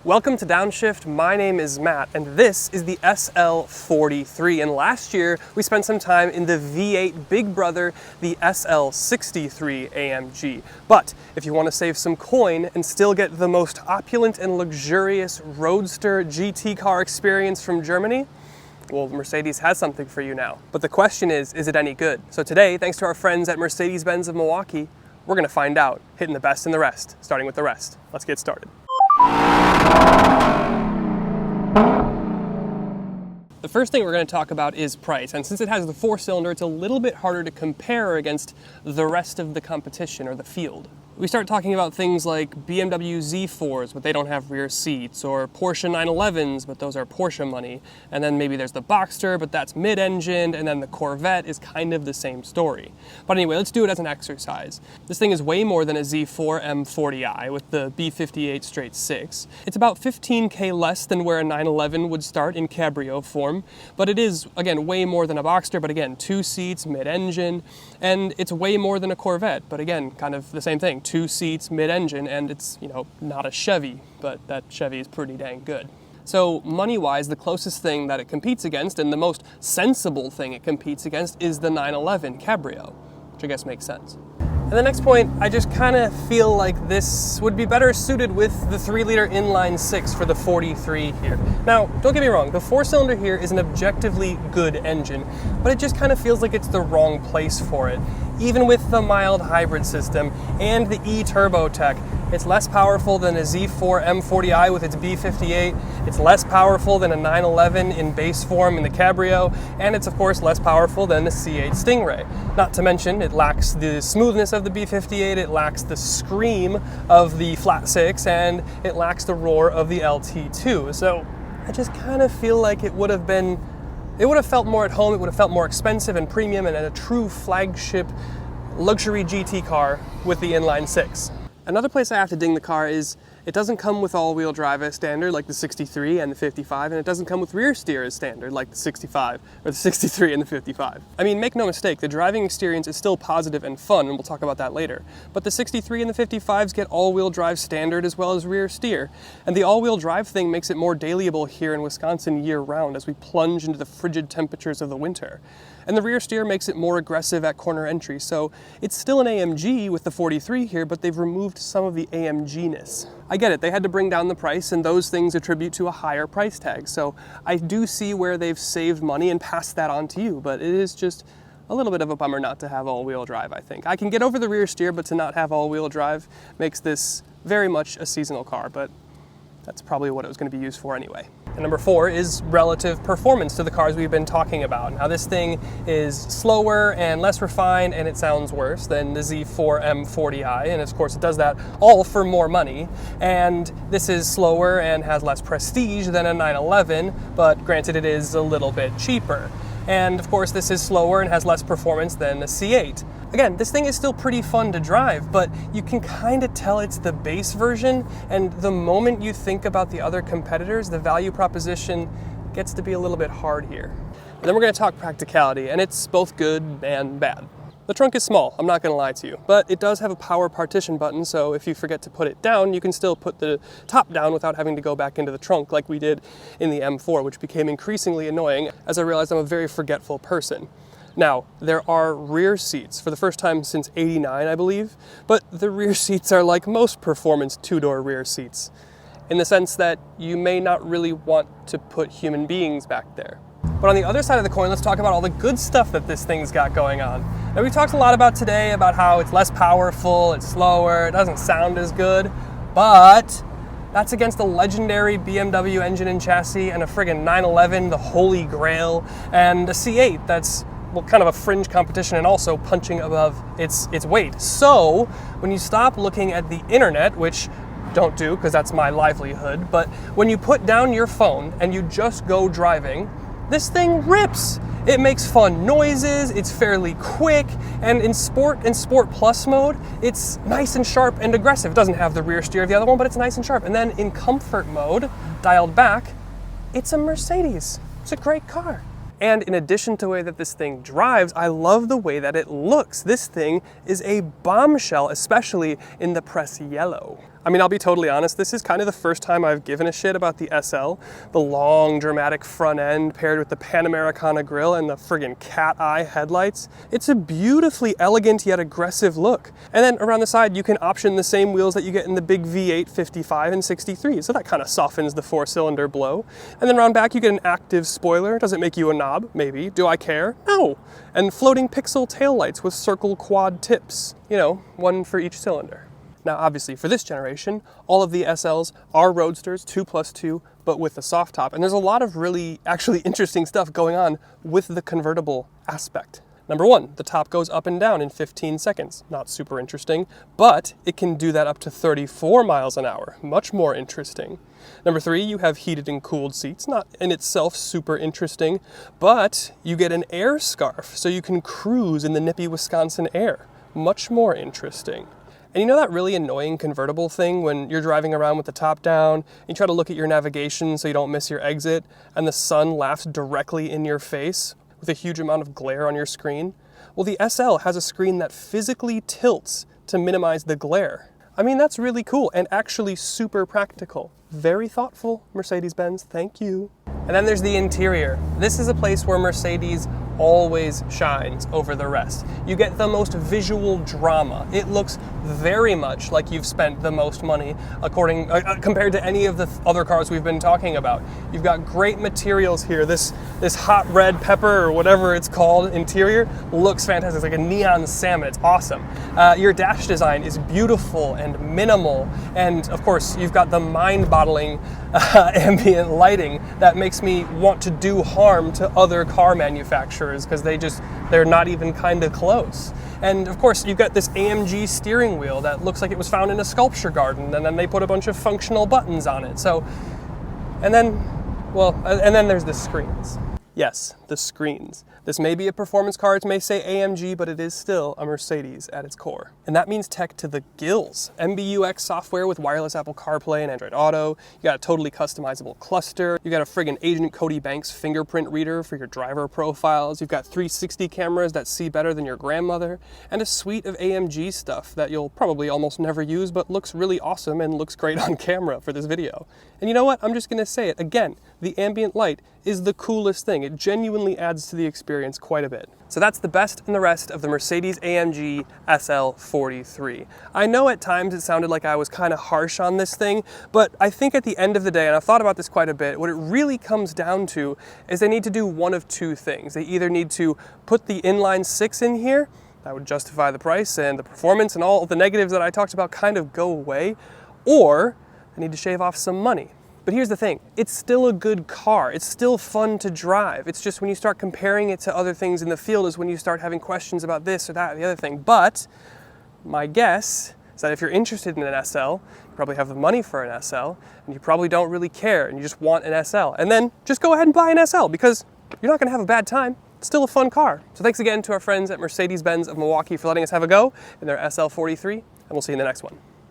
Welcome to Downshift. My name is Matt, and this is the SL43. And last year, we spent some time in the V8 Big Brother, the SL43 AMG. But if you want to save some coin and still get the most opulent and luxurious roadster GT car experience from Germany, well, Mercedes has something for you now. But the question is it any good? So today, thanks to our friends at Mercedes-Benz of Milwaukee, we're going to find out, hitting the best and the rest, starting with the rest. Let's get started. The first thing we're going to talk about is price, and since it has the 4-cylinder, it's a little bit harder to compare against the rest of the competition or the field. We start talking about things like BMW Z4s, but they don't have rear seats, or Porsche 911s, but those are Porsche money, and then maybe there's the Boxster, but that's mid-engined, and then the Corvette is kind of the same story. But anyway, let's do it as an exercise. This thing is way more than a Z4 M40i with the B58 straight 6. It's about 15K less than where a 911 would start in cabrio form, but it is, again, way more than a Boxster, but again, 2 seats, mid-engine, and it's way more than a Corvette, but again, kind of the same thing. 2 seats, mid-engine, and it's, not a Chevy, but that Chevy is pretty dang good. So money-wise, the closest thing that it competes against, and the most sensible thing it competes against, is the 911 Cabrio, which I guess makes sense. And the next point, I just kind of feel like this would be better suited with the 3-liter inline 6 for the 43 here. Now, don't get me wrong, the 4-cylinder here is an objectively good engine, but it just kind of feels like it's the wrong place for it. Even with the mild hybrid system and the E-turbo tech, it's less powerful than a Z4 M40i with its B58, it's less powerful than a 911 in base form in the Cabrio, and it's of course less powerful than the C8 Stingray. Not to mention, it lacks the smoothness of the B58, it lacks the scream of the flat 6, and it lacks the roar of the LT2. So I just kind of feel like it would have felt more at home, it would have felt more expensive and premium and a true flagship luxury GT car with the inline 6. Another place I have to ding the car is it doesn't come with all-wheel drive as standard like the 63 and the 55, and it doesn't come with rear steer as standard like the 65 or the 63 and the 55. I mean, make no mistake, the driving experience is still positive and fun, and we'll talk about that later. But the 63 and the 55s get all-wheel drive standard as well as rear steer, and the all-wheel drive thing makes it more dailyable here in Wisconsin year-round as we plunge into the frigid temperatures of the winter. And the rear steer makes it more aggressive at corner entry, so it's still an AMG with the 43 here, but they've removed some of the AMG-ness. I get it, they had to bring down the price, and those things attribute to a higher price tag, so I do see where they've saved money and passed that on to you, but it is just a little bit of a bummer not to have all-wheel drive, I think. I can get over the rear steer, but to not have all-wheel drive makes this very much a seasonal car, but that's probably what it was going to be used for anyway. And number 4 is relative performance to the cars we've been talking about. Now this thing is slower and less refined, and it sounds worse than the Z4 M40i, and of course it does that all for more money. And this is slower and has less prestige than a 911, but granted it is a little bit cheaper. And of course this is slower and has less performance than the C8. Again, this thing is still pretty fun to drive, but you can kind of tell it's the base version, and the moment you think about the other competitors, the value proposition gets to be a little bit hard here. And then we're going to talk practicality, and it's both good and bad. The trunk is small, I'm not going to lie to you, but it does have a power partition button, so if you forget to put it down, you can still put the top down without having to go back into the trunk like we did in the M4, which became increasingly annoying as I realized I'm a very forgetful person. Now, there are rear seats for the first time since '89, I believe, but the rear seats are like most performance two-door rear seats, in the sense that you may not really want to put human beings back there. But on the other side of the coin, let's talk about all the good stuff that this thing's got going on. Now, we talked a lot about today about how it's less powerful, it's slower, it doesn't sound as good, but that's against the legendary BMW engine and chassis and a friggin' 911, the holy grail, and a C8 that's, well, kind of a fringe competition and also punching above its weight. So when you stop looking at the internet, which don't do because that's my livelihood, but when you put down your phone and you just go driving, this thing rips. It makes fun noises, it's fairly quick, and in Sport and Sport Plus mode, it's nice and sharp and aggressive. It doesn't have the rear steer of the other one, but it's nice and sharp. And then in Comfort mode, dialed back, it's a Mercedes. It's a great car. And in addition to the way that this thing drives, I love the way that it looks. This thing is a bombshell, especially in the press yellow. I mean, I'll be totally honest, this is kind of the first time I've given a shit about the SL. The long, dramatic front end paired with the Panamericana grille and the friggin' cat eye headlights. It's a beautifully elegant yet aggressive look. And then around the side, you can option the same wheels that you get in the big V8, 55, and 63, so that kind of softens the four-cylinder blow. And then around back, you get an active spoiler. Does it make you a knob? Maybe. Do I care? No. And floating pixel taillights with circle quad tips. You know, one for each cylinder. Now, obviously, for this generation, all of the SLs are Roadsters, 2+2, but with a soft top. And there's a lot of really, actually interesting stuff going on with the convertible aspect. Number one, the top goes up and down in 15 seconds. Not super interesting, but it can do that up to 34 miles an hour. Much more interesting. Number three, you have heated and cooled seats. Not in itself super interesting, but you get an air scarf, so you can cruise in the nippy Wisconsin air. Much more interesting. And you know that really annoying convertible thing when you're driving around with the top down, you try to look at your navigation so you don't miss your exit, and the sun laughs directly in your face with a huge amount of glare on your screen? Well, the SL has a screen that physically tilts to minimize the glare. I mean, that's really cool and actually super practical. Very thoughtful, Mercedes-Benz, thank you. And then there's the interior. This is a place where Mercedes always shines over the rest. You get the most visual drama. It looks very much like you've spent the most money compared to any of the other cars we've been talking about. You've got great materials here. This hot red pepper or whatever it's called interior looks fantastic. It's like a neon salmon. It's awesome. Your dash design is beautiful and minimal. And of course, you've got the mind-boggling ambient lighting that makes me want to do harm to other car manufacturers because they're not even kind of close. And of course, you've got this AMG steering wheel that looks like it was found in a sculpture garden, and then they put a bunch of functional buttons on it. So, and then there's the screens. Yes, the screens. This may be a performance car, it may say AMG, but it is still a Mercedes at its core. And that means tech to the gills. MBUX software with wireless Apple CarPlay and Android Auto. You got a totally customizable cluster. You got a friggin' Agent Cody Banks fingerprint reader for your driver profiles. You've got 360 cameras that see better than your grandmother. And a suite of AMG stuff that you'll probably almost never use, but looks really awesome and looks great on camera for this video. And you know what? I'm just gonna say it again. The ambient light is the coolest thing. It genuinely adds to the experience quite a bit. So that's the best and the rest of the Mercedes-AMG SL43. I know at times it sounded like I was kind of harsh on this thing, but I think at the end of the day, and I've thought about this quite a bit, what it really comes down to is they need to do one of two things. They either need to put the inline six in here, that would justify the price and the performance and all of the negatives that I talked about kind of go away, or they need to shave off some money. But here's the thing, it's still a good car. It's still fun to drive. It's just when you start comparing it to other things in the field is when you start having questions about this or that or the other thing. But my guess is that if you're interested in an SL, you probably have the money for an SL, and you probably don't really care, and you just want an SL. And then just go ahead and buy an SL because you're not gonna have a bad time. It's still a fun car. So thanks again to our friends at Mercedes-Benz of Milwaukee for letting us have a go in their SL43, and we'll see you in the next one.